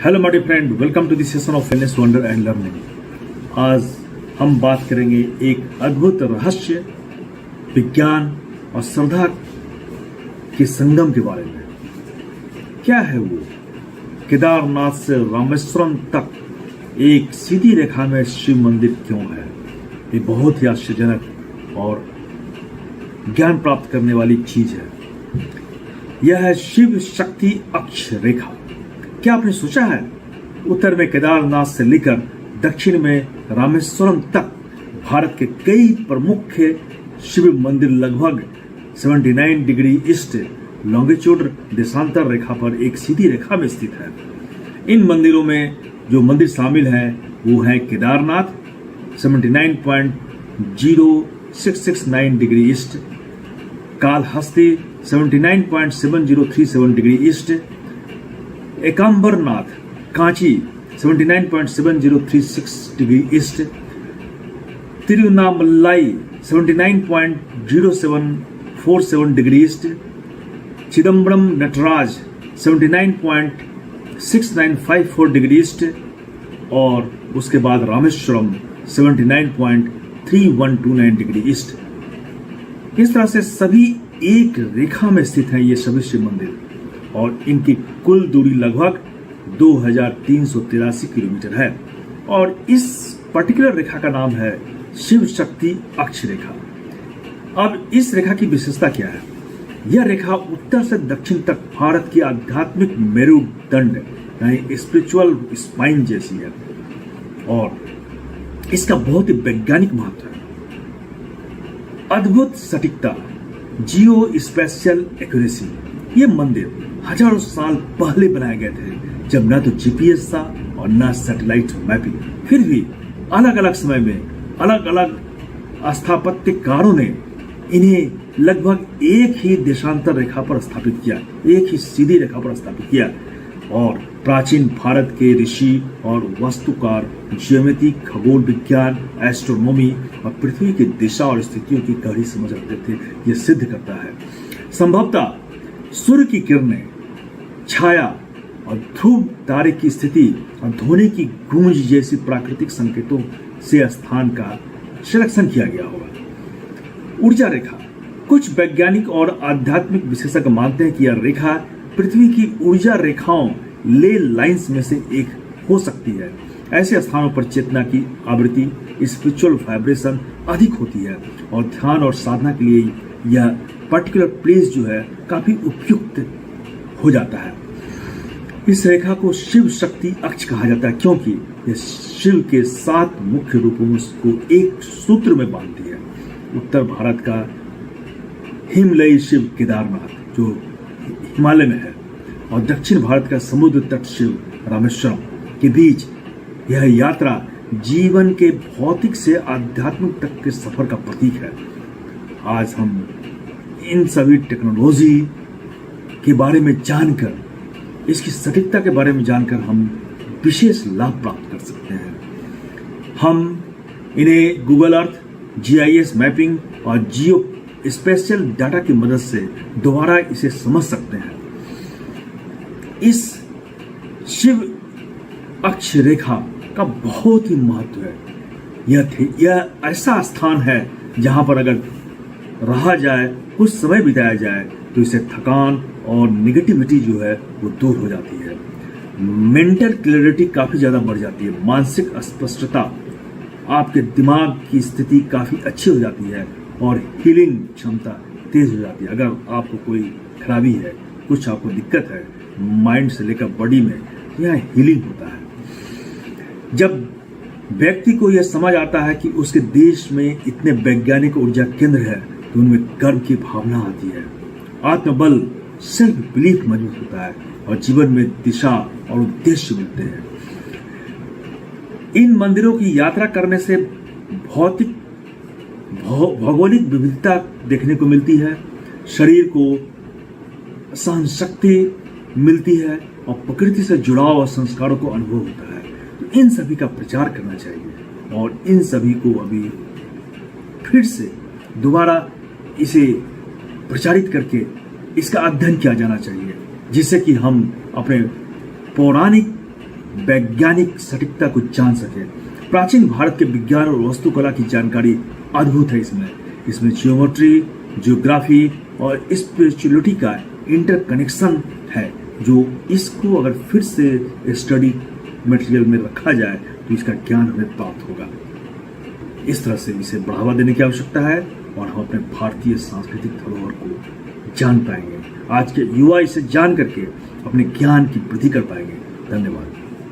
Hello my dear friend, welcome to the session of fitness wonder and learning. आज हम बात करेंगे एक अद्भुत रहस्य, विज्ञान और श्रद्धा के संगम के बारे में। क्या है वो? केदारनाथ से रामेश्वरम तक एक सीधी रेखा में शिव मंदिर क्यों है? ये बहुत ही आश्चर्यजनक और ज्ञान प्राप्त करने वाली चीज है। यह है शिव शक्ति अक्ष रेखा। क्या आपने सोचा है, उत्तर में केदारनाथ से लेकर दक्षिण में रामेश्वरम तक भारत के कई प्रमुख शिव मंदिर लगभग 79 डिग्री ईस्ट लॉन्गिट्यूड देशांतर रेखा पर एक सीधी रेखा में स्थित है। इन मंदिरों में जो मंदिर शामिल हैं वो है Kedarnath 79.0669 degree east, Kalahasti 79.7037 degree east, Ekambaranath Kanchi 79.7036 degree east, Tiruvannamalai 79.0747 degree east, Chidambaram Nataraja 79.6954 degree east और उसके बाद रामेश्वरम 79.3129 डिग्री ईस्ट। इस तरह से सभी एक रेखा में स्थित हैं ये सभी शिव मंदिर और इनकी कुल दूरी लगभग 2383 किलोमीटर है और इस पर्टिकुलर रेखा का नाम है शिव शक्ति अक्ष रेखा। अब इस रेखा की विशेषता क्या है? यह रेखा उत्तर से दक्षिण तक भारत की आध्यात्मिक मेरुदंड यानी स्पिरिचुअल स्पाइन जैसी है और इसका बहुत ही वैज्ञानिक महत्व है। अद्भुत सटीकता, जियो स्पेशियल एक्यूरेसी। ये मंदिर हजारों साल पहले बनाए गए थे जब न तो जीपीएस था और न सैटेलाइट मैपिंग। फिर भी अलग अलग समय में अलग अलग स्थापत्यकारों ने इन्हें लगभग एक ही देशांतर रेखा पर स्थापित किया, एक ही सीधी रेखा पर स्थापित किया और प्राचीन भारत के ऋषि और वास्तुकार ज्योमेट्री, खगोल विज्ञान, एस्ट्रोनॉमी और पृथ्वी की दिशा और स्थितियों की गहरी समझ रखते थे। यह सिद्ध करता है संभवतः सूर्य की किरणें, छाया और ध्रुव तारे की स्थिति और ध्वनि की गूंज जैसी प्राकृतिक संकेतों से स्थान का सिलेक्शन किया गया होगा। ऊर्जा रेखा। कुछ वैज्ञानिक और आध्यात्मिक विशेषज्ञ मानते हैं कि यह रेखा पृथ्वी की ऊर्जा रेखाओं ले लाइंस में से एक हो सकती है। ऐसे स्थानों पर चेतना की आवृत्ति, स्पिरिचुअल वाइब्रेशन अधिक होती है और ध्यान और साधना के लिए यह पर्टिकुलर प्लेस जो है काफी उपयुक्त हो जाता है। इस रेखा को शिव शक्ति अक्ष कहा जाता है क्योंकि यह शिव के 7 मुख्य रूपों को एक सूत्र में बांधती है। उत्तर भारत का हिमलयी शिव केदारनाथ जो हिमालय में है और दक्षिण भारत का समुद्र तट शिव रामेश्वरम के बीच यह यात्रा जीवन के भौतिक से आध्यात्मिक तक के सफर का प्रतीक है। आज हम इन सभी टेक्नोलॉजी के बारे में जानकर, इसकी सटीकता के बारे में जानकर हम विशेष लाभ प्राप्त कर सकते हैं। हम इन्हें गूगल अर्थ, जीआईएस मैपिंग और जियो स्पेशियल डाटा की मदद से दोबारा इसे समझ सकते हैं। इस शिव अक्ष रेखा का बहुत ही महत्व है। यह ऐसा स्थान है जहां पर अगर रहा जाए, कुछ समय बिताया जाए तो इससे थकान और निगेटिविटी जो है वो दूर हो जाती है। मेंटल क्लैरिटी काफी ज्यादा बढ़ जाती है, मानसिक स्पष्टता, आपके दिमाग की स्थिति काफी अच्छी हो जाती है और हीलिंग क्षमता तेज हो जाती है। अगर आपको कोई खराबी है, कुछ आपको दिक्कत है माइंड से लेकर बॉडी में, यह हीलिंग होता है। जब व्यक्ति को यह समझ आता है कि उसके देश में इतने वैज्ञानिक ऊर्जा केंद्र है तो उनमें गर्व की भावना आती है, आत्मबल, सेल्फ बिलीफ मजबूत होता है और जीवन में दिशा और उद्देश्य मिलते हैं। इन मंदिरों की यात्रा करने से भौगोलिक विविधता देखने को मिलती है, शरीर को सहन शक्ति मिलती है और प्रकृति से जुड़ाव और संस्कारों को अनुभव होता है। तो इन सभी का प्रचार करना चाहिए और इन सभी को अभी फिर से दोबारा इसे प्रचारित करके इसका अध्ययन किया जाना चाहिए, जिससे कि हम अपने पौराणिक वैज्ञानिक सटीकता को जान सके। प्राचीन भारत के विज्ञान और वास्तुकला की जानकारी अद्भुत है। इसमें जियोमेट्री, जियोग्राफी और स्पिरिचुअलिटी का इंटरकनेक्शन है, जो इसको अगर फिर से स्टडी मटेरियल में रखा जाए तो इसका ज्ञान हमें प्राप्त होगा। इस तरह से इसे बढ़ावा देने की आवश्यकता है और हम अपने भारतीय सांस्कृतिक धरोहर को जान पाएंगे। आज के युवा इसे जान करके अपने ज्ञान की वृद्धि कर पाएंगे। धन्यवाद।